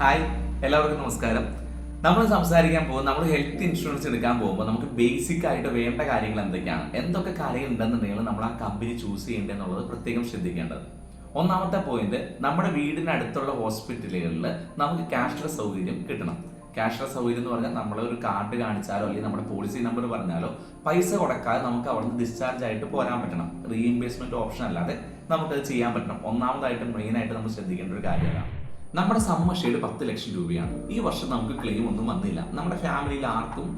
Hi, എല്ലാവർക്കും നമസ്കാരം. നമ്മൾ സംസാരിക്കാൻ പോകും നമ്മൾ ഹെൽത്ത് ഇൻഷുറൻസ് എടുക്കാൻ പോകുമ്പോൾ നമുക്ക് ബേസിക് ആയിട്ട് വേണ്ട കാര്യങ്ങൾ എന്തൊക്കെയാണ്, എന്തൊക്കെ കാര്യങ്ങൾ ഉണ്ടെന്നുണ്ടെങ്കിൽ നമ്മൾ ആ കമ്പനി ചൂസ് ചെയ്യേണ്ടത് എന്നുള്ളത് പ്രത്യേകം ശ്രദ്ധിക്കേണ്ടത്. ഒന്നാമത്തെ പോയിന്റ്, നമ്മുടെ വീടിനടുത്തുള്ള ഹോസ്പിറ്റലുകളിൽ നമുക്ക് ക്യാഷ്ലെസ് സൗകര്യം കിട്ടണം. ക്യാഷ്ലെസ് സൗകര്യം എന്ന് പറഞ്ഞാൽ നമ്മൾ ഒരു കാർഡ് കാണിച്ചാലോ അല്ലെങ്കിൽ നമ്മുടെ പോളിസി നമ്പർ പറഞ്ഞാലോ പൈസ കൊടുക്കാതെ നമുക്ക് അവിടെ നിന്ന് ഡിസ്ചാർജ് ആയിട്ട് പോരാൻ പറ്റണം. റീഇംബേഴ്സ്മെന്റ് ഓപ്ഷൻ അല്ലാതെ നമുക്കത് ചെയ്യാൻ പറ്റണം. ഒന്നാമതായിട്ട് മെയിനായിട്ട് നമ്മൾ ശ്രദ്ധിക്കേണ്ട ഒരു കാര്യമാണ്. നമ്മുടെ സമ്മ ഷെയ്ഡ് 10 ലക്ഷം രൂപയാണ്. ഈ വർഷം നമുക്ക് ക്ലെയിം ഒന്നും വന്നില്ല, നമ്മുടെ ഫാമിലിയിൽ ആർക്കും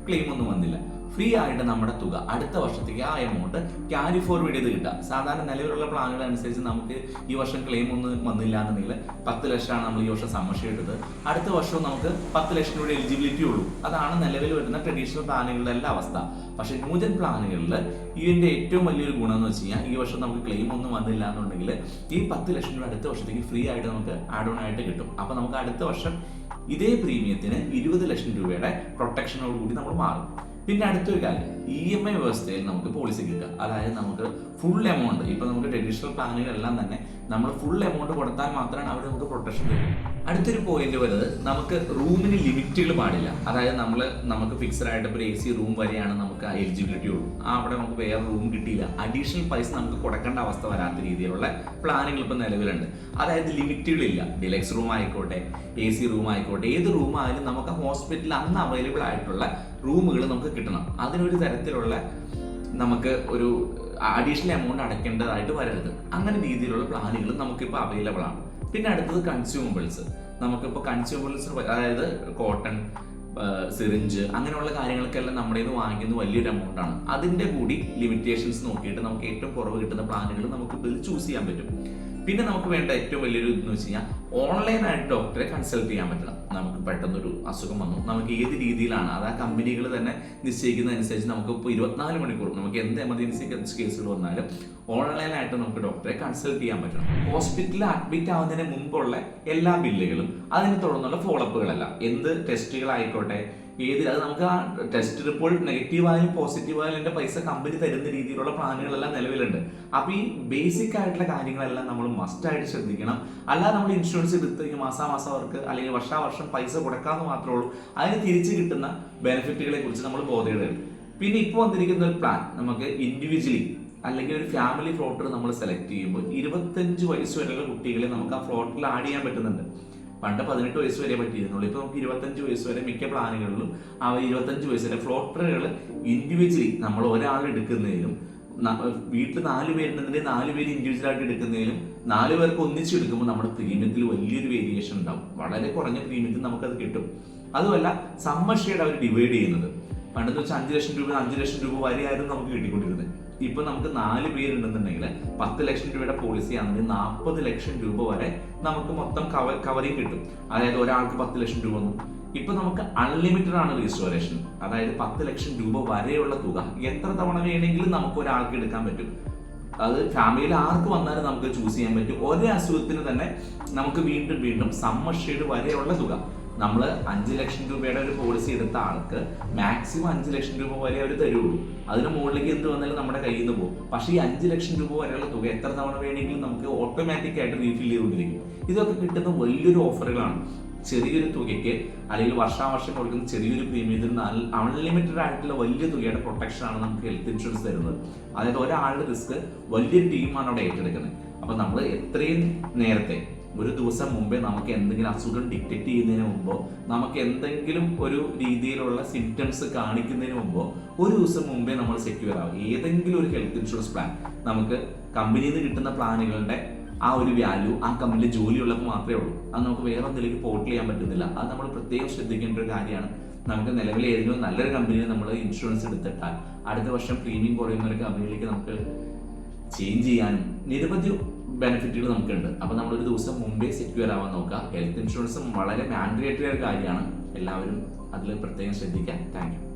ക്ലെയിം ഒന്നും വന്നില്ല. ഫ്രീ ആയിട്ട് നമ്മുടെ തുക അടുത്ത വർഷത്തേക്ക് ആ എമൗണ്ട് ക്യാരി ഫോർവേഡ് ചെയ്ത് കിട്ടുക. സാധാരണ നിലവിലുള്ള പ്ലാനുകൾ അനുസരിച്ച് നമുക്ക് ഈ വർഷം ക്ലെയിം ഒന്നും വന്നില്ല എന്നുണ്ടെങ്കിൽ 10 ലക്ഷമാണ് നമ്മൾ ഈ വർഷം സമ്മർഷ എടുത്തത്, അടുത്ത വർഷവും നമുക്ക് 10 ലക്ഷം രൂപയുടെ എലിജിബിലിറ്റി ഉള്ളൂ. അതാണ് നിലവിൽ വരുന്ന ട്രഡീഷണൽ പ്ലാനുകളുടെ എല്ലാ അവസ്ഥ. പക്ഷേ ന്യൂജൻ പ്ലാനുകളിൽ ഇതിന്റെ ഏറ്റവും വലിയൊരു ഗുണം എന്ന് വെച്ച് കഴിഞ്ഞാൽ ഈ വർഷം നമുക്ക് ക്ലെയിം ഒന്നും വന്നില്ല എന്നുണ്ടെങ്കിൽ ഈ 10 ലക്ഷം രൂപ അടുത്ത വർഷത്തേക്ക് ഫ്രീ ആയിട്ട് നമുക്ക് ആഡ് ഓൺ ആയിട്ട് കിട്ടും. അപ്പോൾ നമുക്ക് അടുത്ത വർഷം ഇതേ പ്രീമിയത്തിന് 20 ലക്ഷം രൂപയുടെ പ്രൊട്ടക്ഷനോട് കൂടി നമ്മൾ മാറും. പിന്നെ അടുത്തൊരു കാര്യം, EMI വ്യവസ്ഥയിൽ നമുക്ക് പോളിസി കിട്ടുക. അതായത് നമുക്ക് ഫുൾ എമൗണ്ട്, ഇപ്പൊ നമുക്ക് ട്രഡീഷണൽ പ്ലാനുകളെല്ലാം തന്നെ നമ്മൾ ഫുൾ എമൗണ്ട് കൊടുത്താൽ മാത്രമാണ് അവിടെ നമുക്ക് പ്രൊട്ടക്ഷൻ തരും. അടുത്തൊരു പോയിന്റ് വരുന്നത്, നമുക്ക് റൂമിന് ലിമിറ്റുകൾ പാടില്ല. അതായത് നമുക്ക് ഫിക്സഡ് ആയിട്ട് ഇപ്പോൾ AC റൂം വരെയാണ് നമുക്ക് എലിജിബിലിറ്റി ഉള്ളൂ. അവിടെ നമുക്ക് വേറെ റൂം കിട്ടിയില്ല, അഡീഷണൽ പൈസ നമുക്ക് കൊടുക്കേണ്ട അവസ്ഥ വരാത്ത രീതിയിലുള്ള പ്ലാനുകൾ ഇപ്പോൾ നിലവിലുണ്ട്. അതായത് ലിമിറ്റുകളില്ല. ഡിലക്സ് റൂം ആയിക്കോട്ടെ, AC റൂം ആയിക്കോട്ടെ, ഏത് റൂം ആയാലും നമുക്ക് ഹോസ്പിറ്റലിൽ അന്ന് അവൈലബിൾ ആയിട്ടുള്ള റൂമുകൾ നമുക്ക് കിട്ടണം. അതിനൊരു തരത്തിലുള്ള നമുക്ക് ഒരു അഡീഷണൽ എമൗണ്ട് അടയ്ക്കേണ്ടതായിട്ട് വരരുത്. അങ്ങനെ രീതിയിലുള്ള പ്ലാനുകൾ നമുക്കിപ്പോൾ അവൈലബിൾ ആണ്. പിന്നെ അടുത്തത് കൺസ്യൂമബിൾസ്. നമുക്കിപ്പോൾ കൺസ്യൂമബിൾസ് അതായത് കോട്ടൺ, സിറിഞ്ച്, അങ്ങനെയുള്ള കാര്യങ്ങൾക്കെല്ലാം നമ്മുടെ നിന്ന് വാങ്ങിക്കുന്നത് വലിയൊരു എമൗണ്ട് ആണ്. അതിൻ്റെ കൂടി ലിമിറ്റേഷൻസ് നോക്കിയിട്ട് നമുക്ക് ഏറ്റവും കുറവ് കിട്ടുന്ന പ്ലാനുകൾ നമുക്ക് ഇതിൽ ചൂസ് ചെയ്യാൻ പറ്റും. പിന്നെ നമുക്ക് വേണ്ട ഏറ്റവും വലിയൊരു ഇതെന്ന് വെച്ച് കഴിഞ്ഞാൽ ഓൺലൈനായിട്ട് ഡോക്ടറെ കൺസൾട്ട് ചെയ്യാൻ പറ്റണം. നമുക്ക് പെട്ടെന്നൊരു അസുഖം വന്നു, നമുക്ക് ഏത് രീതിയിലാണ് അത് ആ കമ്പനികൾ തന്നെ നിശ്ചയിക്കുന്നതനുസരിച്ച് നമുക്ക് ഇപ്പോൾ 24 മണിക്കൂർ നമുക്ക് എന്ത് എമർജൻസി കേസുകൾ വന്നാലും ഓൺലൈനായിട്ട് നമുക്ക് ഡോക്ടറെ കൺസൾട്ട് ചെയ്യാൻ പറ്റണം. ഹോസ്പിറ്റലിൽ അഡ്മിറ്റ് ആവുന്നതിന് മുമ്പുള്ള എല്ലാ ബില്ലുകളും അതിനെ തുടർന്നുള്ള ഫോളോപ്പുകളെല്ലാം, എന്ത് ടെസ്റ്റുകളായിക്കോട്ടെ, അത് നമുക്ക് ആ ടെസ്റ്റ് റിപ്പോർട്ട് നെഗറ്റീവ് ആയാലും പോസിറ്റീവ് ആയാലും എൻ്റെ പൈസ കമ്പനി തരുന്ന രീതിയിലുള്ള പ്ലാനുകളെല്ലാം നിലവിലുണ്ട്. അപ്പോൾ ഈ ബേസിക് ആയിട്ടുള്ള കാര്യങ്ങളെല്ലാം നമ്മൾ മസ്റ്റായിട്ട് ശ്രദ്ധിക്കണം. അല്ലാതെ നമ്മൾ ഇൻഷുറൻസ് എടുത്ത് മാസാമാസം അവർക്ക് അല്ലെങ്കിൽ വർഷാവർഷം പൈസ കൊടുക്കാമെന്ന് മാത്രമേ ഉള്ളൂ. അതിന് തിരിച്ച് കിട്ടുന്ന ബെനിഫിറ്റുകളെ കുറിച്ച് നമ്മൾ ബോധേഡരുത്. പിന്നെ ഇപ്പോൾ വന്നിരിക്കുന്ന ഒരു പ്ലാൻ, നമുക്ക് ഇൻഡിവിജ്വലി അല്ലെങ്കിൽ ഒരു ഫാമിലി ഫ്ലോട്ടർ നമ്മൾ സെലക്ട് ചെയ്യുമ്പോൾ 25 വയസ്സ് വരെയുള്ള കുട്ടികളെ നമുക്ക് ആ ഫ്ലോട്ടിൽ ആഡ് ചെയ്യാൻ പറ്റുന്നുണ്ട്. പണ്ട് 18 വയസ്സ് വരെ പറ്റിയിരുന്നുള്ളൂ. ഇപ്പോൾ നമുക്ക് 25 വയസ്സ് വരെ മിക്ക പ്ലാനുകളിലും ആ 25 വയസ്സ് വരെ ഫ്ലോട്ടറുകൾ ഇൻഡിവിജ്വലി നമ്മൾ ഒരാൾ എടുക്കുന്നതിലും, വീട്ടിൽ 4 പേരുണ്ടെന്നുണ്ടെങ്കിൽ 4 പേര് ഇൻഡിവിജ്വൽ ആയിട്ട് എടുക്കുന്നതിലും 4 പേർക്ക് ഒന്നിച്ചെടുക്കുമ്പോൾ നമ്മുടെ പ്രീമിയത്തിൽ വലിയൊരു വേരിയേഷൻ ഉണ്ടാവും. വളരെ കുറഞ്ഞ പ്രീമിയത്തിൽ നമുക്കത് കിട്ടും. അതുമല്ല, സമ്മർഷയുടെ അവർ ഡിവൈഡ് ചെയ്യുന്നത് പണ്ടെന്ന് വെച്ചാൽ 5 ലക്ഷം രൂപ 5 ലക്ഷം രൂപ വരെയായിരുന്നു നമുക്ക് കിട്ടിക്കൊണ്ടിരുന്നത്. ഇപ്പൊ നമുക്ക് 4 പേരുണ്ടെന്നുണ്ടെങ്കിൽ 10 ലക്ഷം രൂപയുടെ പോളിസി ആണെങ്കിൽ 40 ലക്ഷം രൂപ വരെ നമുക്ക് മൊത്തം കവറിങ് കിട്ടും. അതായത് ഒരാൾക്ക് 10 ലക്ഷം രൂപ വന്നു. ഇപ്പൊ നമുക്ക് അൺലിമിറ്റഡ് ആണ് റീസ്റ്റോറേഷൻ. അതായത് 10 ലക്ഷം രൂപ വരെയുള്ള തുക എത്ര തവണ വേണമെങ്കിലും നമുക്ക് ഒരാൾക്ക് എടുക്കാൻ പറ്റും. അത് ഫാമിലിയിൽ ആർക്ക് വന്നാലും നമുക്ക് ചൂസ് ചെയ്യാൻ പറ്റും. ഒരേ അസുഖത്തിന് തന്നെ നമുക്ക് വീണ്ടും വീണ്ടും സമ്മർഷീഡ് വരെയുള്ള തുക, നമ്മൾ 5 ലക്ഷം രൂപയുടെ ഒരു പോളിസി എടുത്ത ആൾക്ക് മാക്സിമം 5 ലക്ഷം രൂപ വരെ അവർ തരുള്ളൂ. അതിന് മുകളിലേക്ക് എന്ത് വന്നാലും നമ്മുടെ കയ്യിൽ നിന്ന് പോകും. പക്ഷേ ഈ 5 ലക്ഷം രൂപ വരെയുള്ള തുക എത്ര തവണ വേണമെങ്കിലും നമുക്ക് ഓട്ടോമാറ്റിക് ആയിട്ട് റീഫിൽ ചെയ്തുകൊണ്ടിരിക്കും. ഇതൊക്കെ കിട്ടുന്ന വലിയൊരു ഓഫറുകളാണ്. ചെറിയൊരു തുകയ്ക്ക് അല്ലെങ്കിൽ വർഷാവർഷം കൊടുക്കുന്ന ചെറിയൊരു പ്രീമിയത്തിൽ അൺലിമിറ്റഡ് ആയിട്ടുള്ള വലിയ തുകയുടെ പ്രൊട്ടക്ഷനാണ് നമുക്ക് ഹെൽത്ത് ഇൻഷുറൻസ് തരുന്നത്. അതായത് ഒരാളുടെ റിസ്ക് വലിയൊരു ടീമാണ് അവിടെ ഏറ്റെടുക്കുന്നത്. അപ്പം നമ്മൾ എത്രയും നേരത്തെ, ഒരു ദിവസം മുമ്പേ നമുക്ക് എന്തെങ്കിലും അസുഖം ഡിറ്റക്ട് ചെയ്യുന്നതിന് മുമ്പോ, നമുക്ക് എന്തെങ്കിലും ഒരു രീതിയിലുള്ള സിംറ്റംസ് കാണിക്കുന്നതിന് മുമ്പോ, ഒരു ദിവസം മുമ്പേ നമ്മൾ സെക്യൂർ ആവും. ഏതെങ്കിലും ഒരു ഹെൽത്ത് ഇൻഷുറൻസ് പ്ലാൻ നമുക്ക് കമ്പനിയിൽ നിന്ന് കിട്ടുന്ന പ്ലാനുകളുടെ ആ ഒരു വാല്യൂ ആ കമ്പനിയിൽ ജോലിയുള്ളപ്പോൾ മാത്രമേ ഉള്ളൂ. അത് നമുക്ക് വേറെ എന്തെങ്കിലും പോർട്ട് ചെയ്യാൻ പറ്റുന്നില്ല. അത് നമ്മൾ പ്രത്യേകം ശ്രദ്ധിക്കേണ്ട ഒരു കാര്യമാണ്. നമുക്ക് നിലവിൽ ഏതെങ്കിലും നല്ലൊരു കമ്പനിയിൽ നമ്മൾ ഇൻഷുറൻസ് എടുത്തിട്ടാൽ അടുത്ത വർഷം പ്രീമിയം കുറയുന്ന ഒരു കമ്പനിയിലേക്ക് നമുക്ക് ചേഞ്ച് ചെയ്യാനും നിരവധി ബെനിഫിറ്റുകൾ നമുക്കുണ്ട്. അപ്പോൾ നമ്മളൊരു ദിവസം മുമ്പേ സെക്യൂർ ആവാൻ നോക്കുക. ഹെൽത്ത് ഇൻഷുറൻസ് വളരെ മാൻഡേറ്ററി ആയ കാര്യമാണ്. എല്ലാവരും അതിൽ പ്രത്യേകം ശ്രദ്ധിക്കാൻ. Thank you.